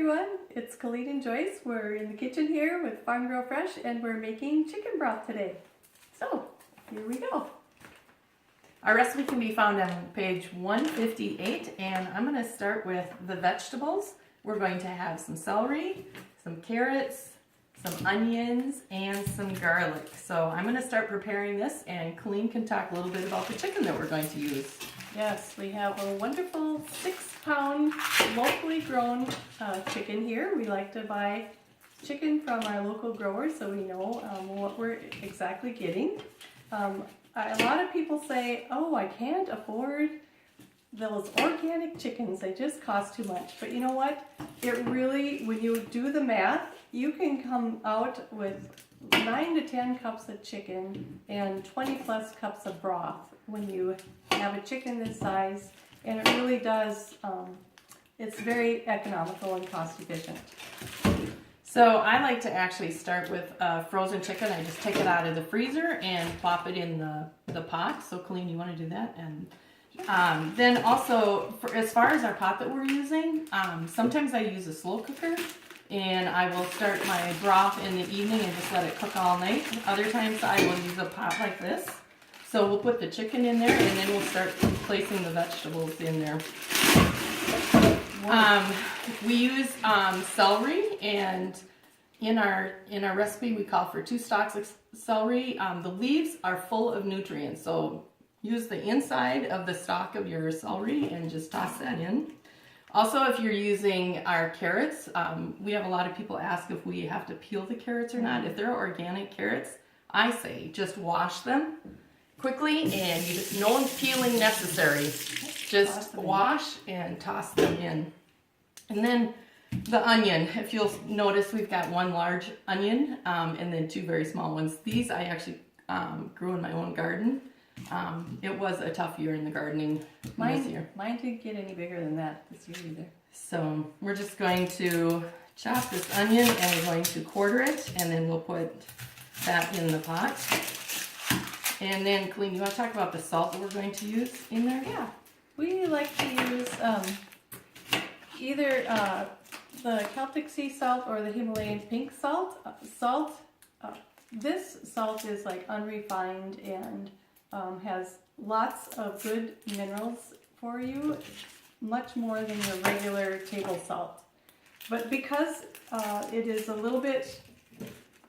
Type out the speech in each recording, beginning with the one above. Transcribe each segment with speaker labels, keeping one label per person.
Speaker 1: everyone, it's Colleen and Joyce. We're in the kitchen here with Farm Girl Fresh and we're making chicken broth today. So, here we go.
Speaker 2: Our recipe can be found on page 158 and I'm going to start with the vegetables. We're going to have some celery, some carrots, some onions, and some garlic. So I'm going to start preparing this and Colleen can talk a little bit about the chicken that we're going to use.
Speaker 1: Yes, we have a wonderful 6-pound locally grown chicken here. We like to buy chicken from our local growers so we know what we're exactly getting. A lot of people say, oh, I can't afford those organic chickens, they just cost too much. But you know what? It really, when you do the math, you can come out with 9 to 10 cups of chicken and 20 plus cups of broth when you have a chicken this size, and it really does, it's very economical and cost efficient.
Speaker 2: So I like to actually start with frozen chicken. I just take it out of the freezer and plop it in the pot. So Colleen, you want to do that? And then also, as far as our pot that we're using, sometimes I use a slow cooker. And I will start my broth in the evening and just let it cook all night. Other times I will use a pot like this. So we'll put the chicken in there and then we'll start placing the vegetables in there. We use celery, and in our recipe we call for 2 stalks of celery. The leaves are full of nutrients, so use the inside of the stalk of your celery and just toss that in. Also, if you're using our carrots, we have a lot of people ask if we have to peel the carrots or not. If they're organic carrots, I say just wash them quickly and no peeling necessary. Just wash and toss them in. And then the onion, if you'll notice, we've got 1 large onion and then 2 very small ones. These I actually grew in my own garden. It was a tough year in the gardening this year.
Speaker 1: Mine didn't get any bigger than that this year either.
Speaker 2: So we're just going to chop this onion and we're going to quarter it, and then we'll put that in the pot. And then, Colleen, you want to talk about the salt that we're going to use in there?
Speaker 1: Yeah, we like to use either the Celtic sea salt or the Himalayan pink salt. This salt is like unrefined and has lots of good minerals for you, much more than your regular table salt. But because it is a little bit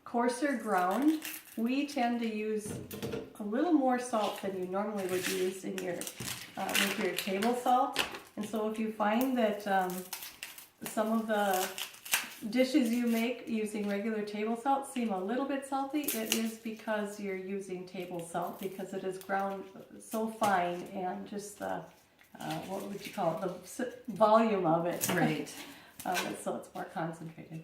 Speaker 1: coarser ground, we tend to use a little more salt than you normally would use in your with your table salt. And so if you find that some of the dishes you make using regular table salt seem a little bit salty, it is because you're using table salt, because it is ground so fine and just the, what would you call it, the volume of it.
Speaker 2: Right.
Speaker 1: So it's more concentrated.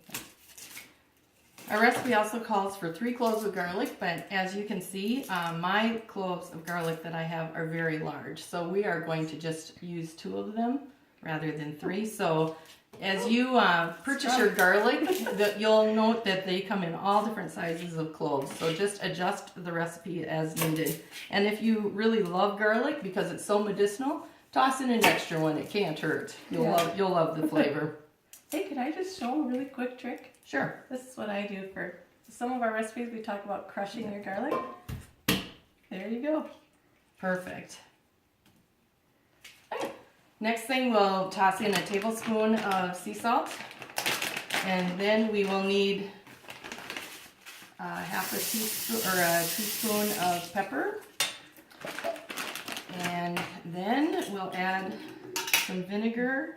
Speaker 2: Our recipe also calls for 3 cloves of garlic, but as you can see, my cloves of garlic that I have are very large. So we are going to just use 2 of them rather than 3. So as you purchase your garlic, you'll note that they come in all different sizes of cloves. So just adjust the recipe as needed. And if you really love garlic because it's so medicinal, toss in an extra one. It can't hurt. You'll love the flavor.
Speaker 1: Hey, can I just show a really quick trick?
Speaker 2: Sure.
Speaker 1: This is what I do for some of our recipes. We talk about crushing your garlic. There you go.
Speaker 2: Perfect. Next thing, we'll toss in a tablespoon of sea salt, and then we will need half a teaspoon or a teaspoon of pepper, and then we'll add some vinegar.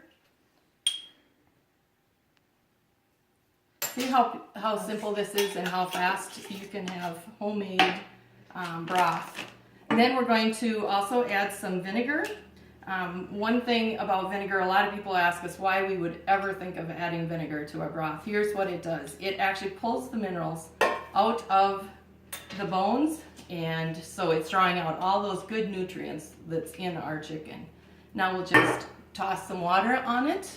Speaker 2: See how simple this is and how fast you can have homemade broth. And then we're going to also add some vinegar. One thing about vinegar, a lot of people ask us why we would ever think of adding vinegar to our broth. Here's what it does. It actually pulls the minerals out of the bones, and so it's drawing out all those good nutrients that's in our chicken. Now we'll just toss some water on it.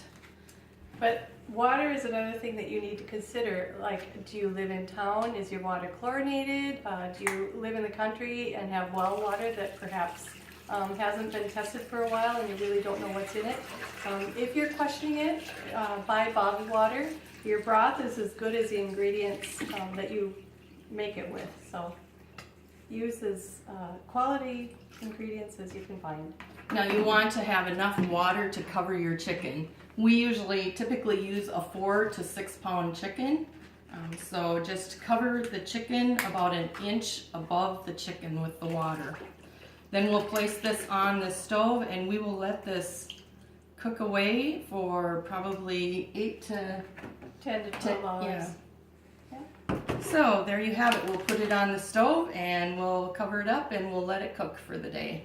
Speaker 2: But water is another thing that you need to consider. Like, do you live in town? Is your water chlorinated? Do you live in the country and have well water that perhaps
Speaker 1: hasn't been tested for a while and you really don't know what's in it. If you're questioning it, buy bottled water. Your broth is as good as the ingredients that you make it with. So use as quality ingredients as you can find.
Speaker 2: Now you want to have enough water to cover your chicken. We typically use a 4 to 6 pound chicken. So just cover the chicken about an inch above the chicken with the water. Then we'll place this on the stove and we will let this cook away for probably 8 to
Speaker 1: 10 to 12 hours.
Speaker 2: Yeah. So there you have it. We'll put it on the stove and we'll cover it up and we'll let it cook for the day.